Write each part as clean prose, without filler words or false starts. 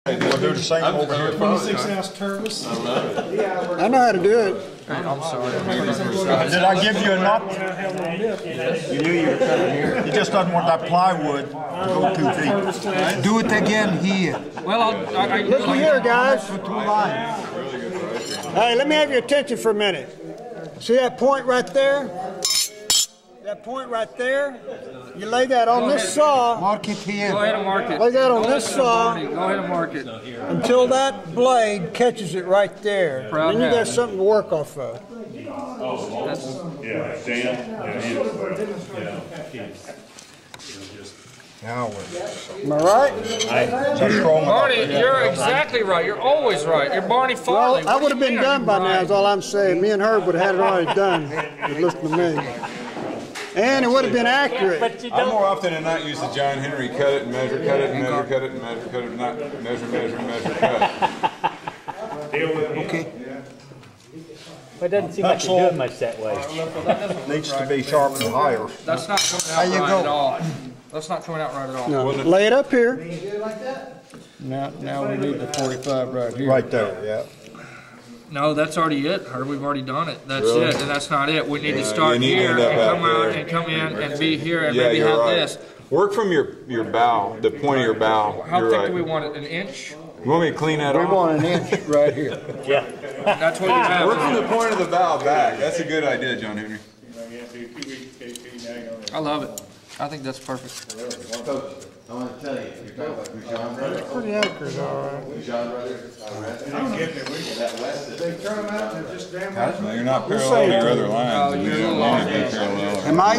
We'll do the same over here. 26-ounce turbos. I love it. I know how to do it. I'm sorry. Did I give you a knot? You knew you were coming here. He just doesn't want that plywood to go 2 feet. Do it again here. Well, Look here, guys. Hey, let me have your attention for a minute. See that point right there? That point right there? You lay that on this saw. Mark it here. Go ahead and mark it. Lay that on this saw. Go ahead and mark it. Until that blade catches it right there. Then you got something to work off of. Yeah, Dan. Now Am I right? Barney, you're exactly right. You're always right. You're Barney Farley. Well, I would have been done by now, is all I'm saying. Me and Herb would have had it already done. Just listen to me. And it would have been accurate. I more often than not use the John Henry cut it and measure, cut it and measure, cut it and measure, cut it and not measure, measure, measure, cut. Okay. But it doesn't seem like you're doing much that way. needs to be sharpened higher. That's not coming out right at all. That's not coming out right at all. No, lay it up here. Now we need the 45 right here. Right there, yeah. No, that's already it, Herb. We've already done it. That's it, and that's not it. We need to start you need here to end and up come out out there. and come in and be here and Yeah, maybe you're have right. this. Work from your bow, the point of your bow. How You're thick right. do we want it? An inch? You want me to clean that We off? want an inch right here. Yeah. That's what you have. Work from the point of the bow back. That's a good idea, John Henry. I love it. I think that's perfect. I want to tell you, you're talking about Rujan Brothers. Pretty accurate, all right. Rujan Brothers, that west. They turn them out and they're just damn Well, you're not parallel to your other lines. and you don't want to be parallel. Am I? A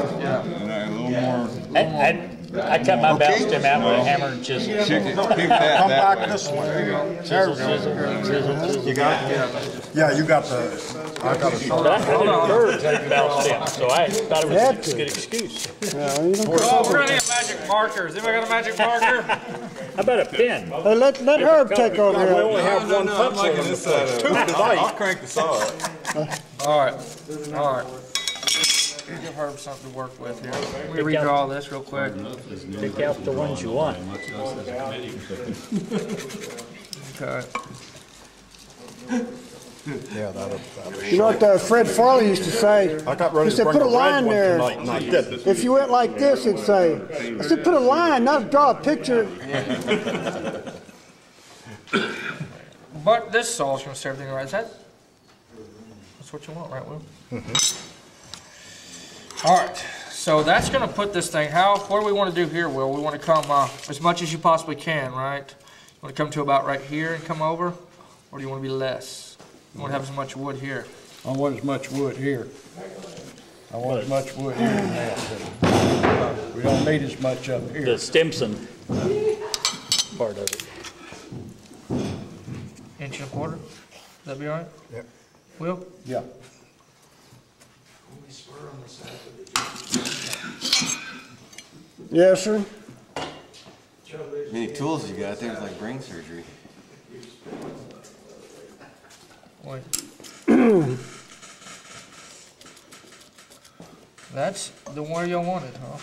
little more. I cut my bell stem out with a hammer and chisel. Keep that Come that back way. this way. Chisel. You got it? Yeah, you got the, I got a But I short. cut it curved bell stem, so I thought it was a good excuse. Yeah, you don't Oh, we're gonna need magic markers. Anybody got a magic marker? How about a pen? Hey, let Herb take over here. have one I'm liking this side of it. I'll crank the saw up. All right. All right. Give Herb something to work with here. Let me redraw this real quick. Pick out the ones you want. Okay. Yeah, that'll. You know what Fred Farley used to say? I got ready He to said, bring put a the red line one there. tonight, and I didn't. If you went like this, it'd say, I said, put a line, not draw a picture. But this saw's gonna serve everything right. Is that? That's what you want, right, Will? All right. So that's gonna put this thing. What do we want to do here, Will? We want to come as much as you possibly can, right? You want to come to about right here and come over, or do you want to be less? You want to have as much wood here. I want as much wood here. I want as much wood here as that. We don't need as much up here. The Stimson part of it. 1.25 inches. That be all right? Yep. Will? Yeah. Yes, sir. Many tools you got there, it's like brain surgery. Wait. That's the one y'all wanted, huh?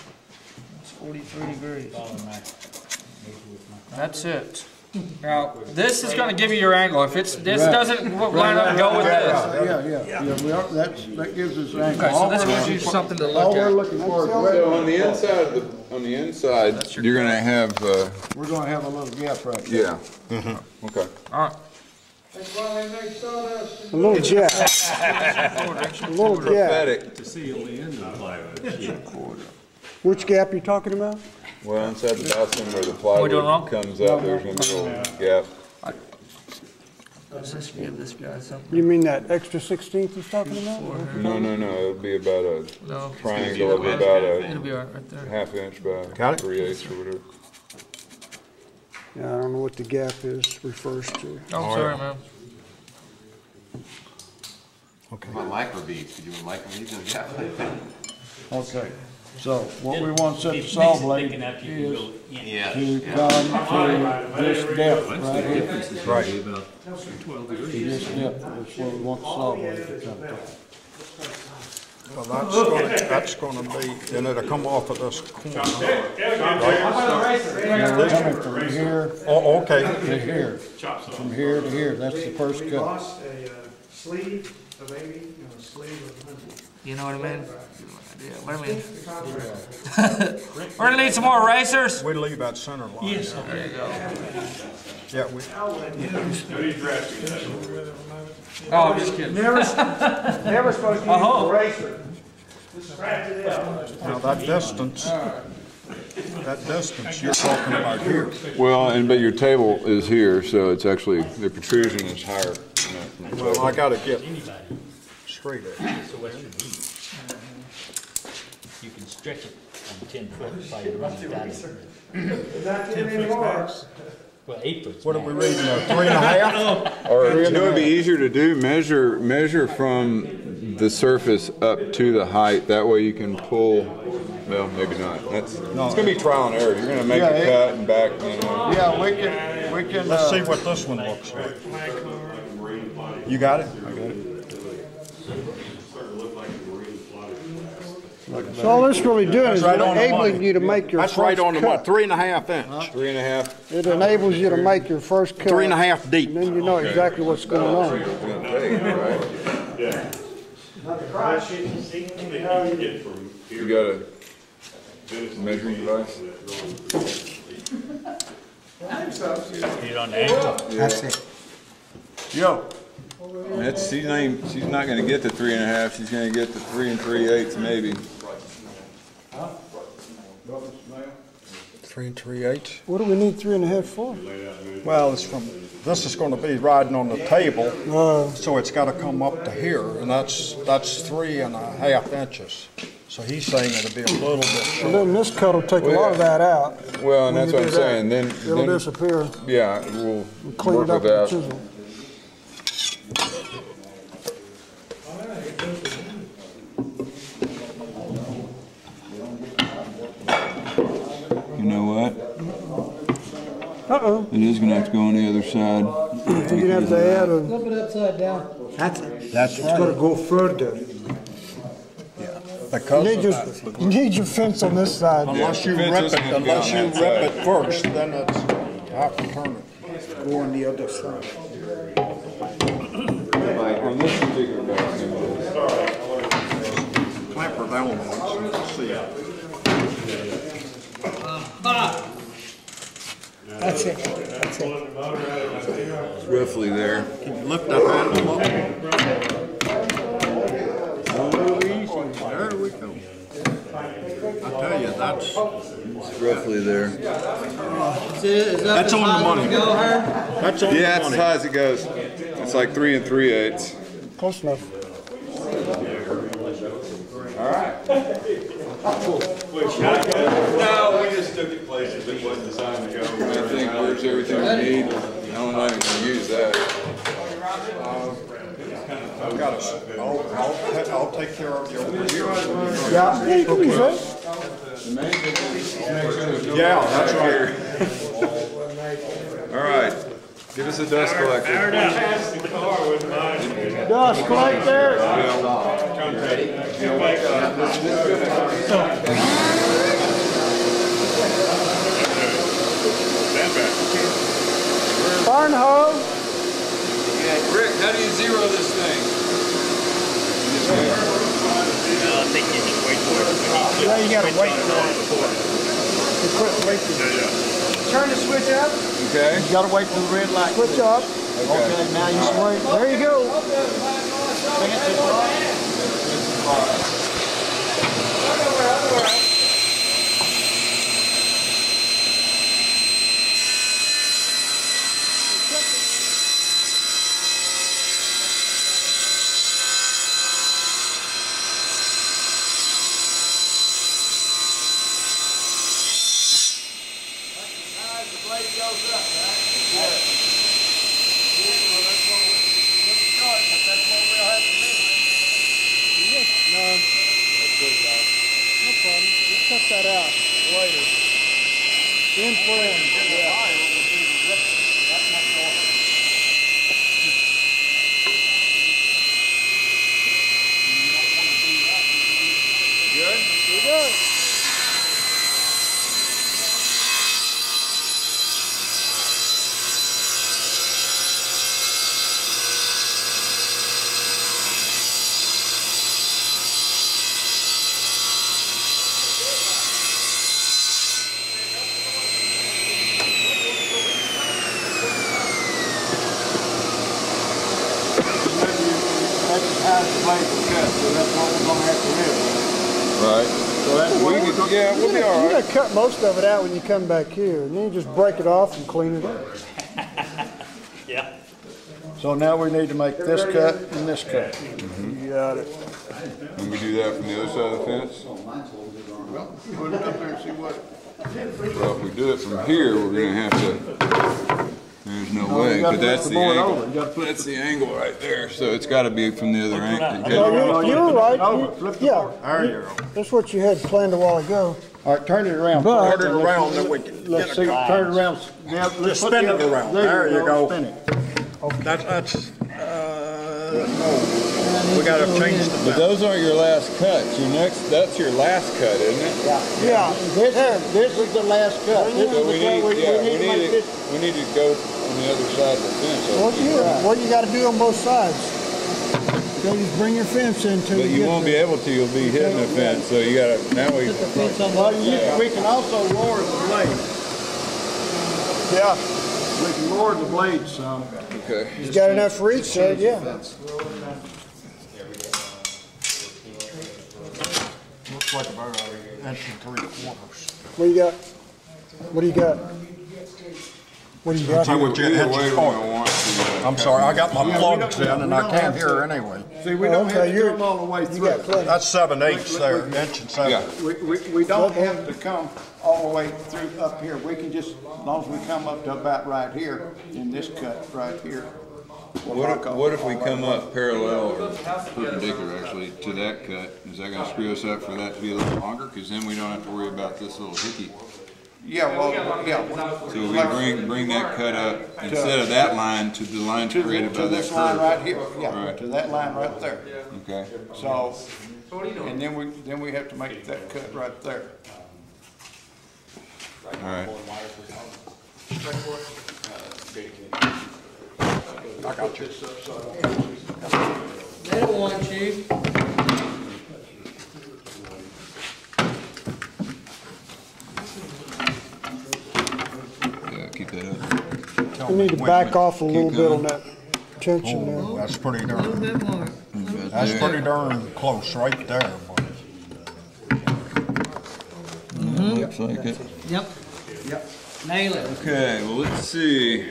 It's 43 degrees. That's it. Now, this is going to give you your angle. If this doesn't line up, go with this. Yeah, we are, that gives us an angle. Okay, so this gives you something to All look we're at. looking for is So on the inside, you're gonna have, we're gonna have a little gap right there. yeah. Okay. All right. A little gap. A little gap. Prophetic. Which gap you talking about? Well, inside the bathroom where the we doing wrong? plywood comes out, there's gonna be a little gap. Let's just give this guy something. You mean that extra 16th he's talking about? No, it'll be about a No. triangle of about It'll a be all right there. ½ inch by Got it? 3/8 or whatever. Yeah, I don't know what the gap refers to. Oh, sorry, man. My micro beads, could you do micro beads in a gap like that? Okay, so what we want to set the saw blade is Yeah. to come to this depth right here. Right. To this depth is where we want the saw blade to come to. Well, that's gonna be, and it'll come off of this corner. Coming from here Oh, okay. to here, from here to here, that's the first cut. Lost a sleeve of 80, and a sleeve of 100. You know what I mean? Yeah, what I mean. We're gonna need some more erasers. We leave that center line. Yes. There you go. Yeah, we, Oh, I'm just kidding. Never supposed to use an eraser. Just scratch it out. now that distance, you're talking about here. Well, but your table is here, so it's actually, the protrusion is higher. Well, I gotta get straight at it. So what you need, you can stretch it on 10 foot by running down it. Not 10 anymore. Well, 8 foot. What are we reading now, 3.5? Or it would be easier to do, measure from the surface up to the height, that way you can pull, well, maybe not. It's gonna be trial and error, you're gonna make a cut and back, you know. Yeah, we can, Let's see what this one looks like. You got it? I got it. So all this really doing is right on the enabling money. you to make your That's first right on the money, cut. 3.5 inch. 3.5. It enables you to make your first cut. 3.5 deep. And then you know exactly what's going on. It's gonna take, right? You got a measuring device? Get on the angle. That's it. Yo. She's not gonna get the 3.5, she's gonna get the 3 3/8 maybe. 3 3/8. What do we need 3.5 for? Well, this is gonna be riding on the table, so it's gotta come up to here, and that's 3.5 inches. So he's saying it'll be a little bit And short. then this cut will take a lot of that out. Well, and When that's you what do I'm that, saying, then, It'll disappear. yeah, we'll Clean work it up with with a that. chisel. You know what? Uh-oh. It is gonna have to go on the other side. You're gonna have to add a, Flip it upside down. That's it's gonna go further. Because You need your fence on this side. unless you fence rip isn't it, gonna be unless on you that rip side. it first, then it's, you have to turn it. Go on the other side. On this particular box, Clamp her down once and see it. That's it. That's it. it's roughly there. Can you lift that handle up? Oh, easy. There we go. I tell you, that's It's roughly there. on the money. That's on the Yeah, that's as money. high as it goes. It's like 3 3/8. Close enough. No, we just took it places it wasn't designed to go. I think where's everything we need. I don't know if we can use that. I've got it. I'll take care of you over here. Yeah, you can use that. Yeah, that's right. All right, give us a dust collector. Dust right there. Barn hose. Rick, how do you zero this thing? I think you just wait for it. Yeah, you gotta wait for it. You quit waiting. Turn the switch up. Okay. You gotta wait for the red light. Switch up. Okay, now you swing. There you go. Cut that out later. In frame. blades are cut, so that's what we're gonna have to live with. Right. So that's what we're gonna. Yeah, we'll be all You're right. gonna cut most of it out when you come back here, and then you just break it off and clean it up. Yeah. So now we need to make this cut and this cut. You got it. And we do that from the other side of the fence? Put it up there and see what. Well, if we do it from here, we're gonna have to, there's no way, you gotta but that's flip the the board angle. over. You gotta flip That's the angle right there, so it's gotta be from the other angle. No, you're right. Flip the Yeah, board. There you go. that's what you had planned a while ago. All right, turn it around. But- Turn it around, then we can Let's get see, a turn it around. Now, let's Just put spin the it other- around. There you go. Spin it. That's, no. We gotta change the But those aren't your last cuts. Your next, that's your last cut, isn't it? Yeah, This is the last cut. This So is the cut. We need to make this. we need to go on the other side of the fence. what you gotta do on both sides. So you bring your fence in till But you you get won't be there. able to, you'll be hitting the fence, so you gotta, now we, Well, we can also lower the blade. Yeah, We can lower the blade some. okay. you got enough for each side, yeah. Looks like about an inch and 3/4. What do you got? What do you got? What do you got? Say what you Either inch way, and we're 4. gonna want to. I'm sorry, I got my plugs in and I can't hear anyway. See, we don't have Okay, to come all the way You through. got plenty. That's 7/8 there, inch and 7. Yeah. We don't have to come all the way through up here. We can just, as long as we come up to about right here, in this cut right here. What if we come up parallel or perpendicular actually to that cut? Is that gonna screw us up for that to be a little longer? Cause then we don't have to worry about this little hickey. Yeah, well, yeah. So we bring that cut up instead of that line to the line created by To that this line curve. right here, yeah, Right. to that line right there. Okay. So, and then we have to make that cut right there. All right. I got you. They don't want you. Yeah, keep that up. You need to back off a little bit on that tension there. That's pretty A little darn, bit more. that's pretty darn close right there, buddy. Looks like it. Yep. Nail it. Okay, well, let's see.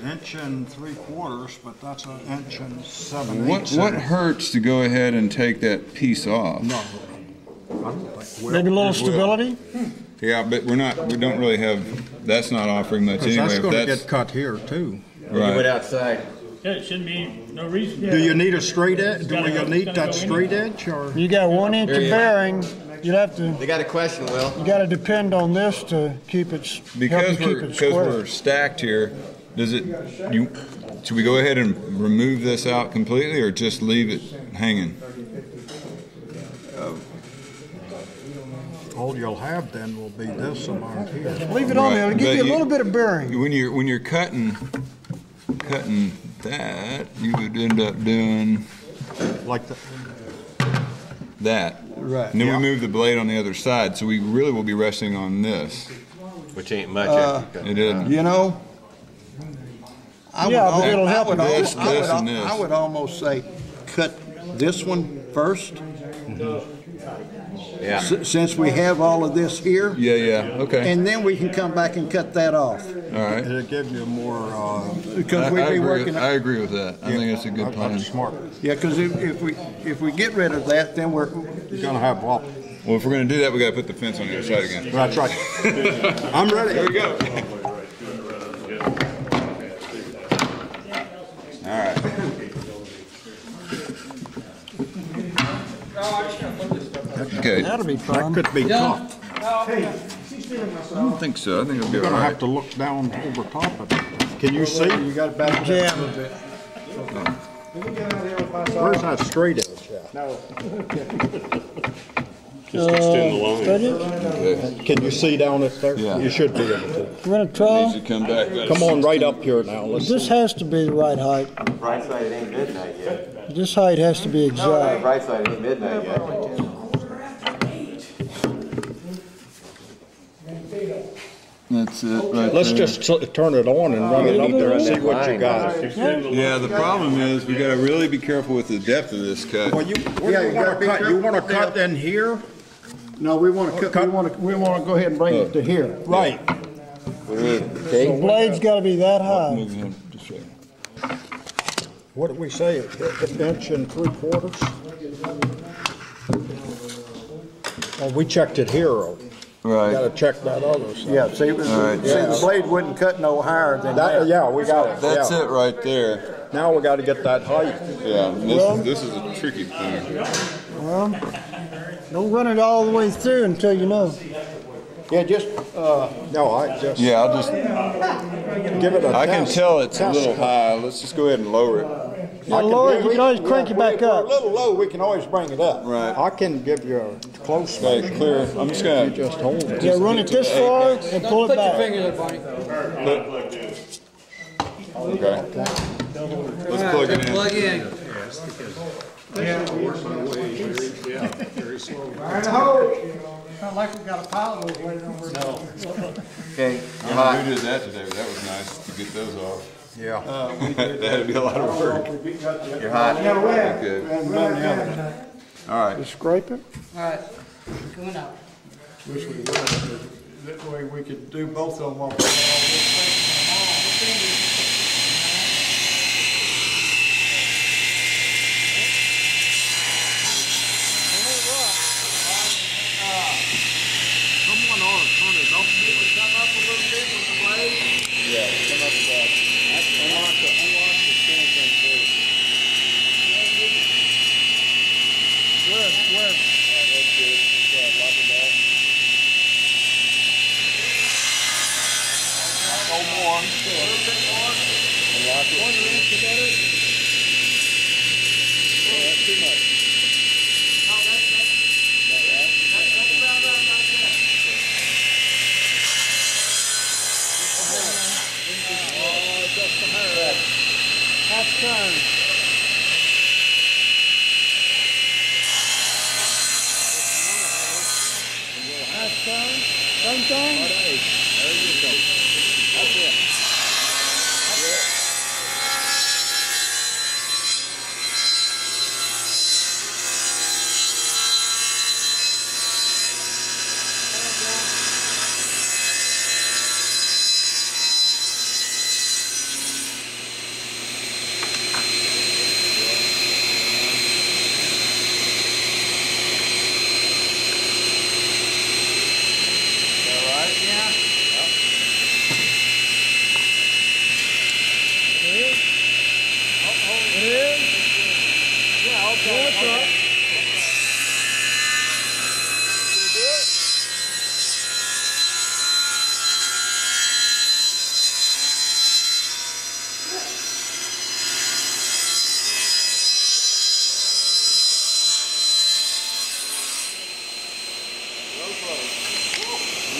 Inch and 3/4, but that's an inch and 7/8. What hurts to go ahead and take that piece off? No. I don't think Maybe a little stability? Yeah, but we don't really have, that's not offering much because anyway. that's If gonna that's get cut here too. right. outside. Yeah, it shouldn't be no reason. Do you need a straight edge? Do you need that straight edge or? You got 1 inch of bearing, you'd have to, They got a question, Will. you gotta depend on this to keep it, help you Because keep it we're square. stacked here, should we go ahead and remove this out completely or just leave it hanging? All you'll have then will be this amount here. Leave it on there, it'll give Right, you a but little bit of bearing. When you're cutting that, you would end up doing Like that. Right. And then we move the blade on the other side, so we really will be resting on this. Which ain't much after you cut. It isn't. You know, Yeah, but it'll help it. This and this. I would almost say, cut this one first, Yeah. since we have all of this here, Yeah, okay. and then we can come back and cut that off. All right. it'll give you more, Because we'd be working. I agree with that. I think it's a good plan. that's smart. Yeah, because if we get rid of that, then we're, You're gonna have what? Well, if we're gonna do that, we gotta put the fence on the other side again. That's right. I'm ready. There we go. All right. Okay. That'll be That fun. could be tough. I don't think so. I think it'll be You're all gonna right. have to look down over top of it. Can you see? you got to back it up a little bit. Where's that straight edge at? Just extend the line. Okay. Can you see down it there? Yeah. You should be able to. We're gonna Needs try, to come back. Come on right up here now. Let's this has to be the right height. Right side, it ain't midnight yet. This height has to be exact. Right side, it ain't midnight yet. That's That's it right Let's there. just turn it on and run it up there and see what you got. Yeah, the problem is we gotta really be careful with the depth of this cut. Well, where do you want to cut? You want to cut in here? No, we want to cut, we want to go ahead and bring it to here. Right. The blade's got to be that high. What did we say? An inch and 3/4? Oh, we checked it here. Right. Got to check that other side. Yeah, see, the blade wouldn't cut no higher than that. Yeah, we got it. That's yeah. it right there. Now we got to get that height. Yeah, and this is a tricky thing. Well, don't run it all the way through until you know. Yeah, just, No, I just Yeah, I'll just, give it a I can test. tell it's a little high. Let's just go ahead and lower it. Now, Lord, you can always crank it back if we're up. a little low, we can always bring it up. Right. I can give you a close Okay, measure. clear. I'm just gonna. You just hold it. Yeah, run it this far and pull it Put your back. finger there, buddy. Okay. Let's plug it in. Plug in. Sound like we got a pile of those waiting over there. Okay, We did that today, but that was nice to get those off. Yeah. That'd be a lot of work. you're hot. Okay. All right. Just scrape it. All right. Coming out. Wish we would. That way we could do both of them on.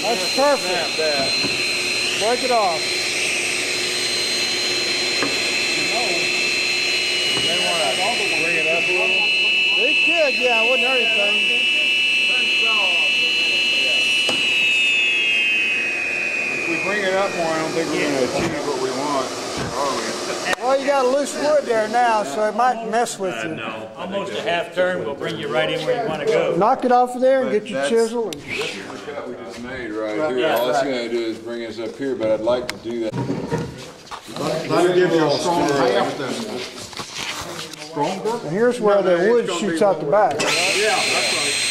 That's perfect. Break it off. They could, yeah, it wouldn't hurt anything. If we bring it up more, I don't think we're gonna achieve what we want, are we? Well, you got a loose wood there now, so it might mess with you. Almost a half turn will bring you right in where you want to go. Knock it off of there and get your That's- chisel. And This is the cut we just made right here. All it's gonna do is bring us up here, but I'd like to do that. That'll give you a strong half then. Stronger? and here's where the wood shoots out the back. Yeah, that's right.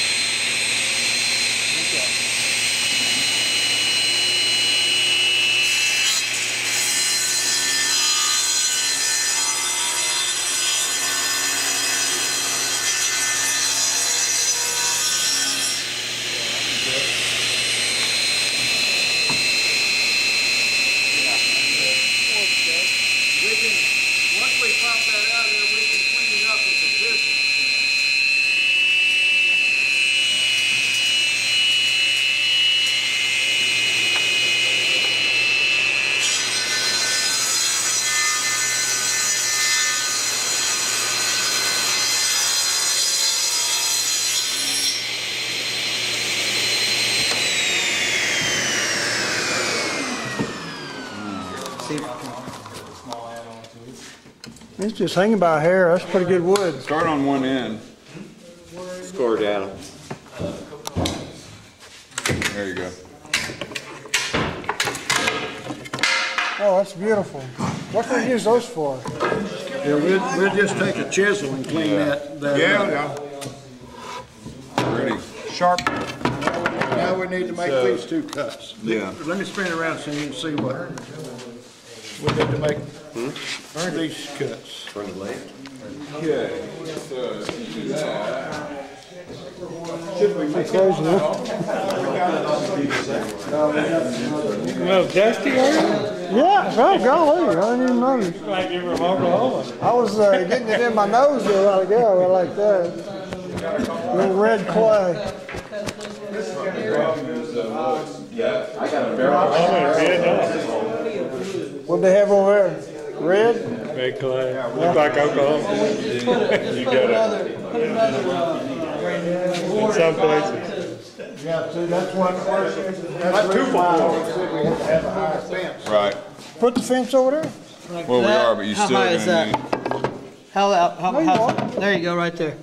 Once we pop that out of there, we can clean it up with the chisel. It's just hanging by a hair. That's pretty good wood. Start on one end. Score down. There you go. Oh, that's beautiful. What can we use those for? Yeah, we'll just take a chisel and clean that. Yeah. Ready. Sharp. Now we need to make these two cuts. Yeah. Let me spin it around so you can see what we need to make. These cuts. From the left. Okay. So do that. Well, dusty, are you? Yeah, oh golly, I didn't even notice. Like you were Oklahoma. I was getting it in my nose a while ago. I like that. Little red clay. What they have over there? Red? Red clay. Look like Oklahoma. You got it. In some places. Yeah, see, that's one question. That's the reason why we said we have to have a higher fence. Right. Put the fence over there. Well, we are, but you How still high is gonna that? need. How, there you go, right there.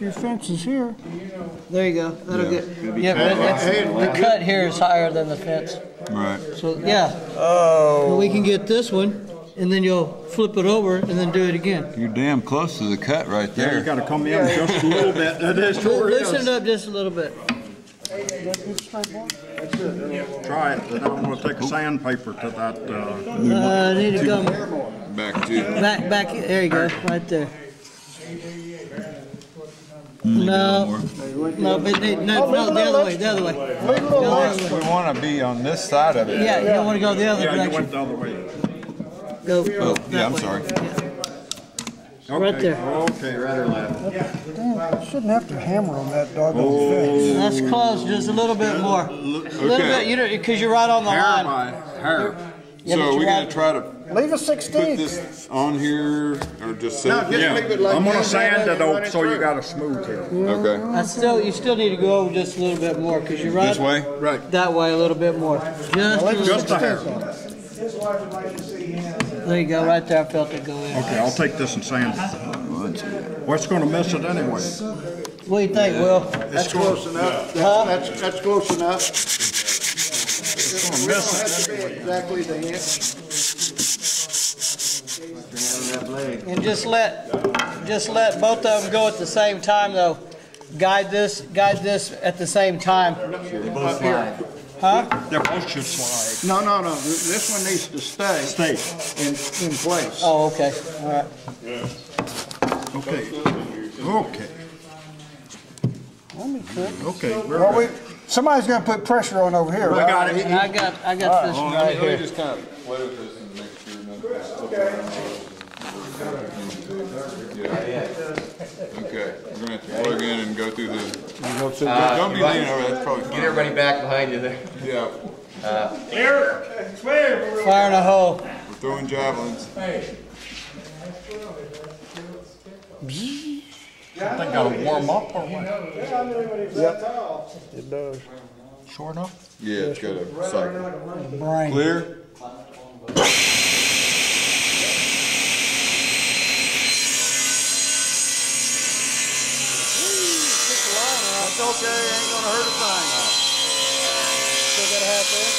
Your fence is here. There you go. That'll Yeah. get. Yeah, but the cut here is higher than the fence. Right. So yeah. Oh. We can get this one, and then you'll flip it over, and then do it again. You're damn close to the cut right Yeah, you there. gotta come in just a little bit. That is where it Loosen is. it up just a little bit. Try it, but I'm gonna take a sandpaper to that, I need to come Back to. back. There you go, right there. No, but no, the other way, the other way. We want to be on this side of it. Yeah, you don't want to go the other yeah, you direction. went the other way. Go. Oh, yeah, that I'm way. sorry. Right there. Okay, right or left. Damn, I shouldn't have to hammer on that doggone fence. That's close, just a little bit more. A little bit, you know, because you're right on the Hair line. by hair. Yeah, So but are we you're gonna right. try to Leave a put 16. this on here or just No, set? just Yeah, leave it like I'm gonna that, sand it and run over so you got a smooth here. Okay. You still need to go over just a little bit more, because you're right. This way? Right. That way a little bit more. Just a little. Just a hair. There you go, right there. I felt it go in. Okay, I'll take this and sand it. What's gonna miss it anyway? What do you think, Will? That's close enough. Huh? That's close enough. It's gonna miss it anyway. Exactly the inch. And just let both of them go at the same time, though. Guide this at the same time. Huh? They both should slide. No. This one needs to stay. In place. Oh, okay. All right. Okay. Okay, Well, somebody's gonna put pressure on over here, right? got it. I got this one right Let me here. just kind of play with this and make sure nothing. Okay, we're gonna have to plug in and go through the. Don't be leaning over. That's probably fine. Get everybody back behind you there. Yeah, Fire in a hole. we're throwing javelins. I think gotta warm up or what? It does. Short enough? Yeah, it's got a cycle. Brain. Clear? That's okay, ain't gonna hurt a thing. Still got a half inch.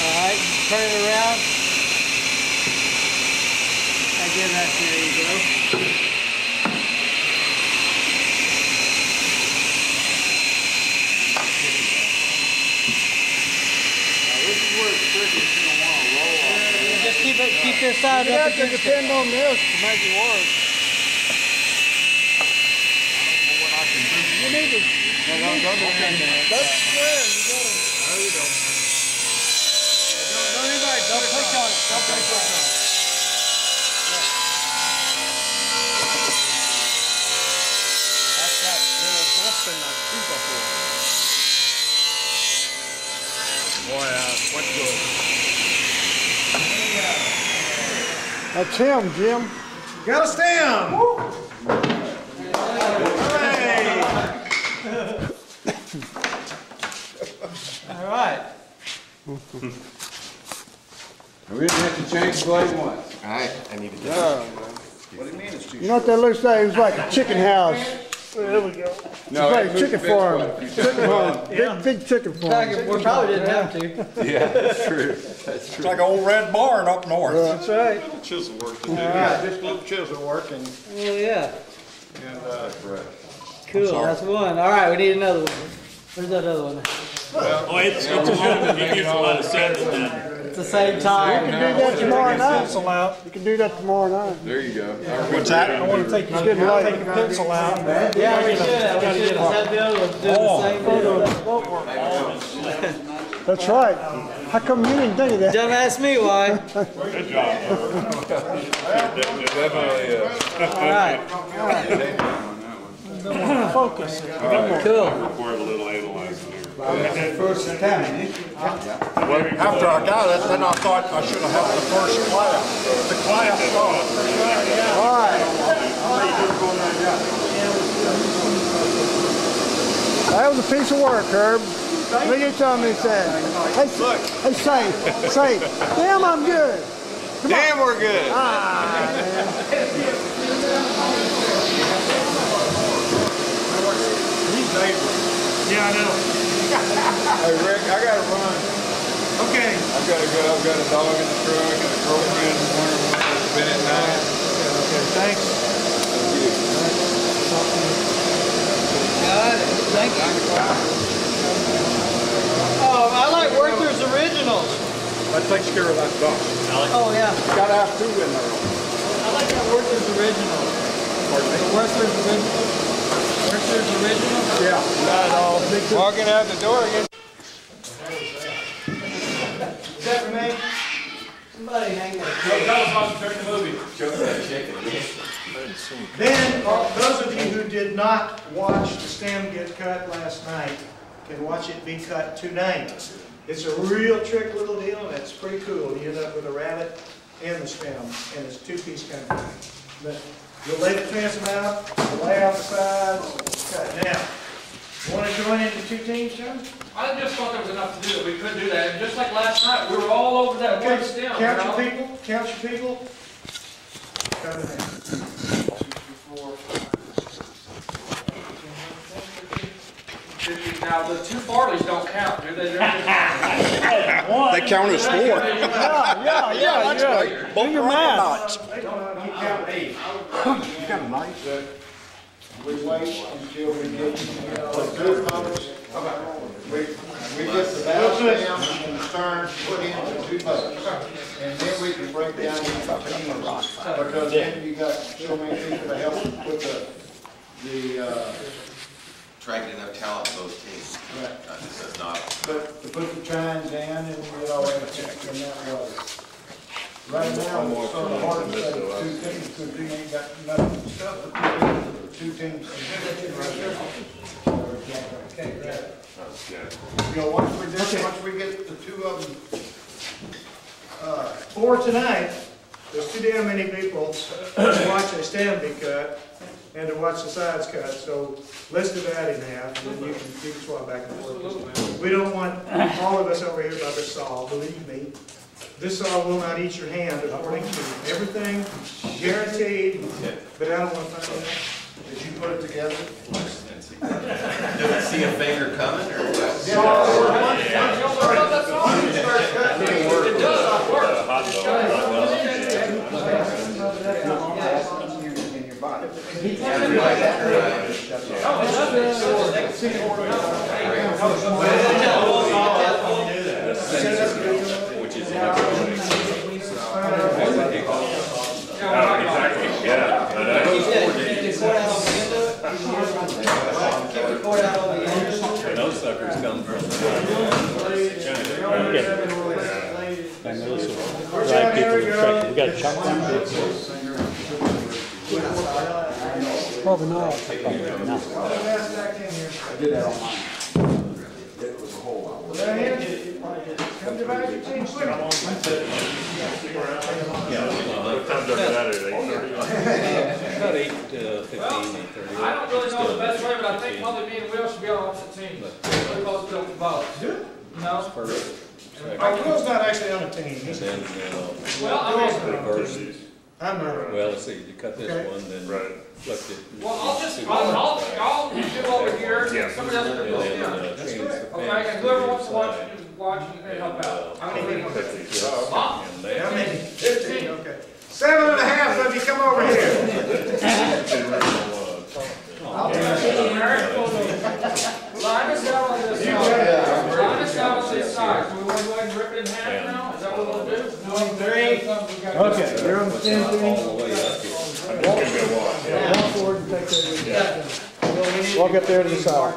Alright, turn it around. Again, there you go. Just keep this side You up have to against it. depend on this to make it work. You need to. That's square. You gotta. Don't push on it. Don't push on it. That's that little busting that scoop up here. Boy, what's good? That's him, Jim. Got a stem. All right. We didn't have to change the blade once. All right, I need to do What do you mean it's too You know what that looks like? It was like a chicken house. There we go. No, It's like it a moved chicken this farm. way. Chicken farm. Big chicken farm. We probably didn't have to. Yeah, that's true. That's It's true. like an old red barn up north. That's right. Chisel work to do. Yeah, just a little chisel work and, Oh, yeah. Cool, sorry. that's one. All right, we need another one. Where's that other one? Oh, it's a good, you use a lot of sand then. At the same time. You can do that tomorrow night. You can do that tomorrow night. There you go. What's that? I want to take your pencil out. Yeah, we should have. We should have been able to do the same thing. That's right. How come you didn't think of that? Don't ask me why. Good job. Definitely. All right. Focus. Cool. Require a little analyzing here. After I got it, then I thought I should have had the first class. The class started. All right. That was a piece of work, Herb. Look at something he said. Hey, say, damn, I'm good. Damn, we're good. Yeah, I know. Hey, Rick, I gotta run. Okay. I've gotta go. I've got a dog in the truck and a girlfriend wondering when it's been at night. Okay, thanks. Got it. Thank you. Oh, I like Werther's Originals. That takes care of that dust. Oh, yeah. Gotta have two in there. I like that Werther's Originals. The Werther's Originals. Werther's Originals? Yeah. Not all. Walking out the door again. Is that for me? Somebody hang that. Then, those of you who did not watch the stem get cut last night can watch it be cut tonight. It's a real trick little deal, and it's pretty cool. You end up with a rabbit and the stem, and it's a two-piece kind of thing. But you'll lay the transom out, you'll lay out the sides, cut. Now, you want to join into two teams, John? I just thought there was enough to do that. We couldn't do that. And just like last night, we were all over that one stem. Count your people, count your people. Cut it out. 50. Now, the two Farleys don't count, do they? They count as four. Yeah, That's right. Do your math. They don't know how to keep count 8. You got a knife? We wait until we get the good motors. We get the valve stem and the stern put into two boats. And then we can break down into teams. Because then you got so many people to help with the Attracted enough talent for those teams. Right. This is not. But to put the chines in and get all that fixed in that way. Right now, it's sort of hard to say two teams, because we ain't got nothing stuff to put in for two teams. You know, once we get the two of them, For tonight, there's too damn many people to watch a stem be cut and to watch the sides cut, so let's divide it in half, and then you can swap back and forth. We don't want all of us over here by this saw, believe me. This saw will not eat your hand according to everything, guaranteed, but I don't want to find out. did you put it together? Does it see a finger coming or what? Those suckers come from. Right people, we got to chop them. Probably not. Come divide your team quick. About 8 to 15, 8:30. I don't really know the best way, but I think probably me and Will should be on opposite teams. We both built the boat. No. Doyle's not actually on the team. He's Well, I mean, versus. I'm not. Well, let's see, you cut this Okay. one, then flip it. well, I'll do over here, and somebody else can do it, yeah. Okay, and whoever wants to watch, you can help out. How many people? How many? 15, okay. 7.5 of you come over here. Line us out on this side. Line us out on this side. So we want to go ahead and rip it in half now? Is that what we're going to do? Okay, you're on the same thing. Walk forward and take that. Walk up there to the side.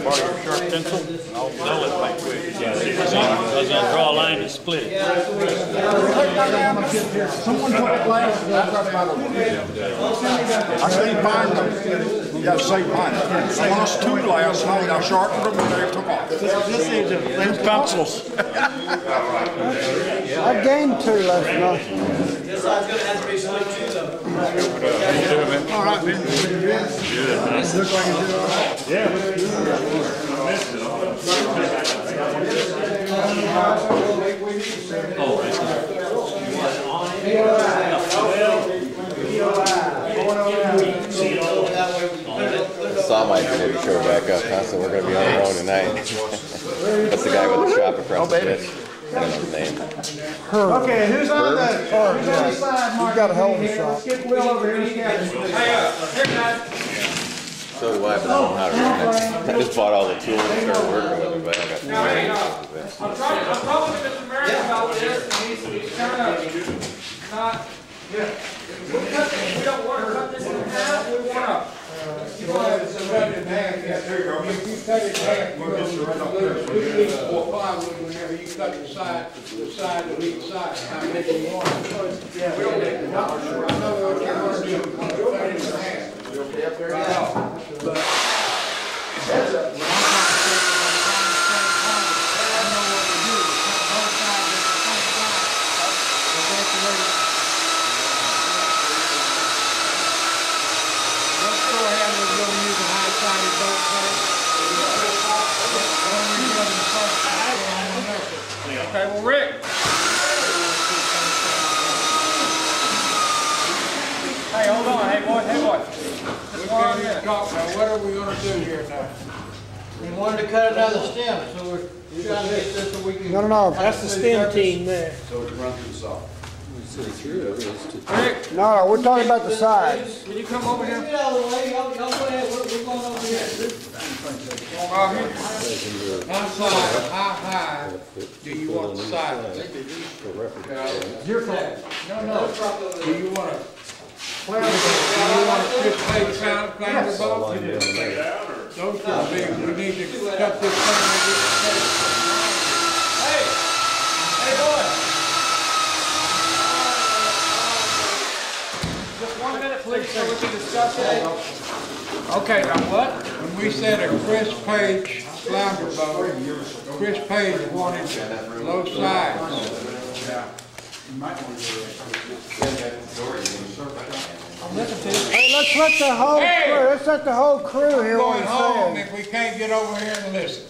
Borrow your sharp pencil. I'll dull it right quick. Yeah, I was gonna draw a line to split it. Someone took glasses. I couldn't find them. You gotta say mine. I lost 2 glasses night. I sharpened them and they took off. Two pencils. I gained 2 last night. This side's gonna have to be split too, though. All right, man. Looks like you did all right. Saw might maybe show back up, huh? So we're gonna be on our own tonight. That's the guy with the shop across the ditch. I don't know his name. Okay, who's on the side, Mark? You got a hell of a shot. Skip Will over here. He's got it. Here, guys. So do I, but I don't know how to run it. I just bought all the tools and started working with them, but I got Now, hey, I'm talking to Mr. Marek about this, and he's kind of not, we don't want to cut this in half, we want to. If you cut it in half, we'll use 4 plywood whenever you cut the side of each side. How many you want? Yeah, we don't make the numbers. I know what you're going to do. Cut it in half. But that's a Okay, well, Rick. Hey, hold on. Hey, boy. Just 1 minute. Now, what are we going to do here now? We wanted to cut another stem, so we're trying to get this so we can. No. That's the stem team there. Rick, No, we're talking about the sides. can you come over here? Get out of the way, y'all go ahead, we're going over here. One side, how high do you want the side? Your call. No. Do you want to plan a 6-page flounder boat? Those are big. We need to cut this thing. Hey, boy. Just 1 minute, please, so we can discuss it. Okay, now what? When we said a Chris Page flounder boat, Chris Page wanted low sides. Hey, let's let the whole crew hear what Going he's home saying. if we can't get over here and listen.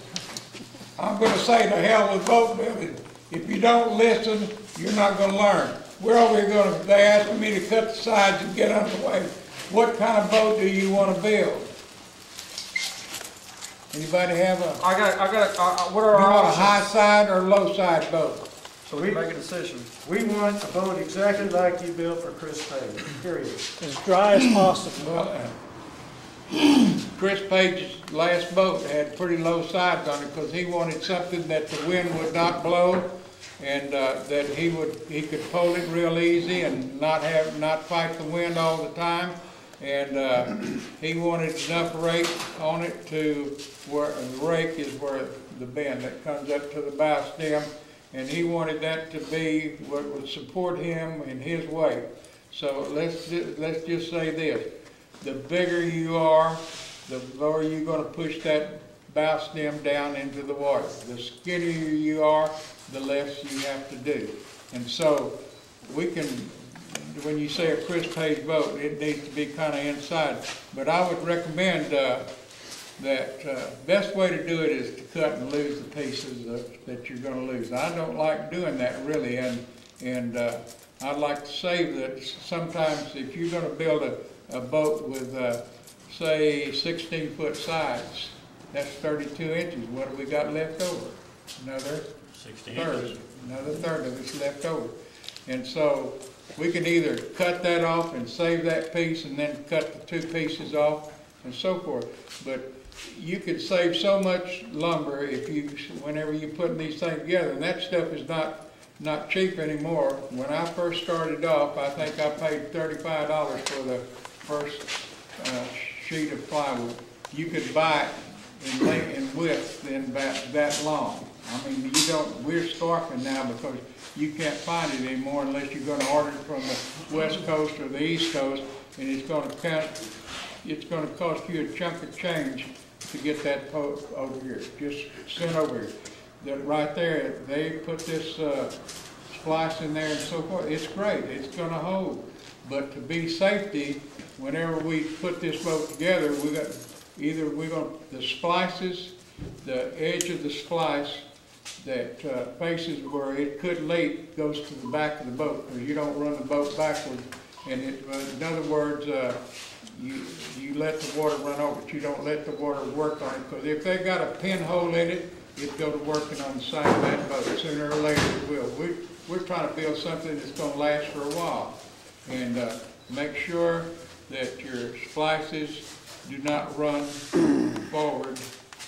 I'm going to say to hell with boat building. If you don't listen, you're not going to learn. We're over here they asking me to cut the sides and get underway. What kind of boat do you want to build? Anybody have a, What are you our want a options? high side or low side boat? So we make a decision. We want a boat exactly like you built for Chris Page, period. As dry as possible. Well, Chris Page's last boat had pretty low sides on it because he wanted something that the wind would not blow and that he could pull it real easy and not fight the wind all the time. And he wanted enough rake on it to where the rake is where the bend that comes up to the bow stem, and he wanted that to be what would support him in his weight. So let's just say this: the bigger you are, the lower you're going to push that bow stem down into the water. The skinnier you are, the less you have to do. And so we can, when you say a Chris Page boat, it needs to be kind of inside. But I would recommend that best way to do it is to cut and lose the pieces that you're going to lose. I don't like doing that really, and I'd like to save that. Sometimes if you're going to build a boat with say 16-foot sides, that's 32 inches. What have we got left over? Another 16 third. inches. Another third of it's left over. And so we can either cut that off and save that piece and then cut the 2 pieces off and so forth. But you could save so much lumber if whenever you're putting these things together. And that stuff is not cheap anymore. When I first started off, I think I paid $35 for the first sheet of plywood. You could buy it in width then that long. I mean, we're scarfing now because you can't find it anymore unless you're going to order it from the West Coast or the East Coast, and it's going to cost you a chunk of change to get that over here, just sent over here. That right there, they put this splice in there and so forth. It's great. It's going to hold. But to be safety, whenever we put this boat together, the splices, the edge of the splice that faces where it could leak goes to the back of the boat, because you don't run the boat backwards. And in other words, you let the water run over it. You don't let the water work on it, because if they got a pinhole in it, it'd go to working on the side of that boat. Sooner or later it will. We're trying to build something that's going to last for a while. And make sure that your splices do not run forward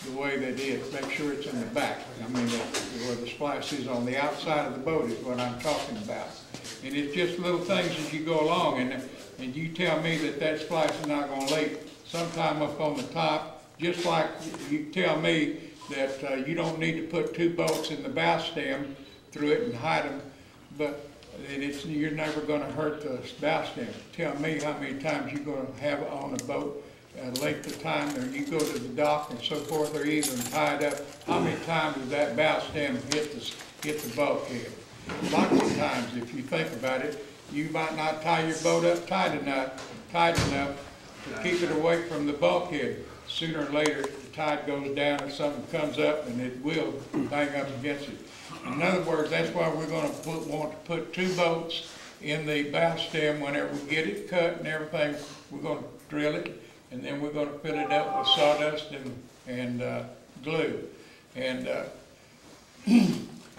the way they did. Make sure it's in the back. I mean, where the splice is on the outside of the boat is what I'm talking about. And it's just little things as you go along, and you tell me that splice is not going to leak. Sometime up on the top, just like you tell me that you don't need to put 2 bolts in the bow stem through it and hide them, but you're never going to hurt the bow stem. Tell me how many times you're going to have on a boat length of time, or you go to the dock and so forth, or even tied up. How many times does that bow stem hit the bulkhead? Lots of times, if you think about it, you might not tie your boat up tight enough to keep it away from the bulkhead. Sooner or later, the tide goes down or something comes up, and it will bang up against it. In other words, that's why we're going to want to put 2 bolts in the bow stem. Whenever we get it cut and everything, we're going to drill it, and then we're going to fill it up with sawdust and glue. And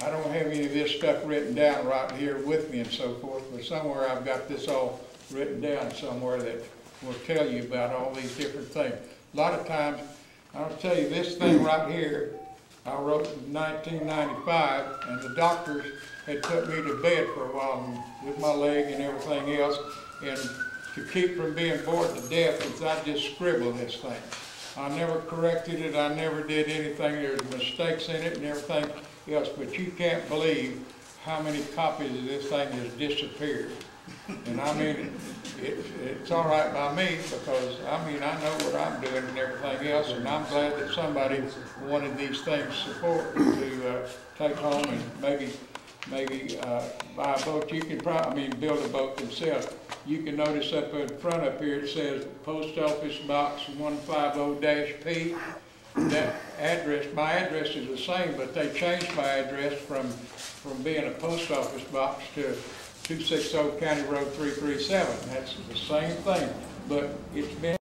I don't have any of this stuff written down right here with me and so forth, but somewhere I've got this all written down somewhere that will tell you about all these different things. A lot of times, I'll tell you this thing right here, I wrote in 1995, and the doctors had put me to bed for a while with my leg and everything else, and to keep from being bored to death, I just scribbled this thing. I never corrected it, I never did anything. There's mistakes in it and everything else, but you can't believe how many copies of this thing has disappeared. And I mean, it's all right by me, because I mean, I know what I'm doing and everything else, and I'm glad that somebody wanted these things to take home and maybe buy a boat. You can probably, build a boat themselves. You can notice up in front up here, it says Post Office Box 150-P. That address, my address is the same, but they changed my address from being a post office box to 260 County Road 337. That's the same thing, but it's been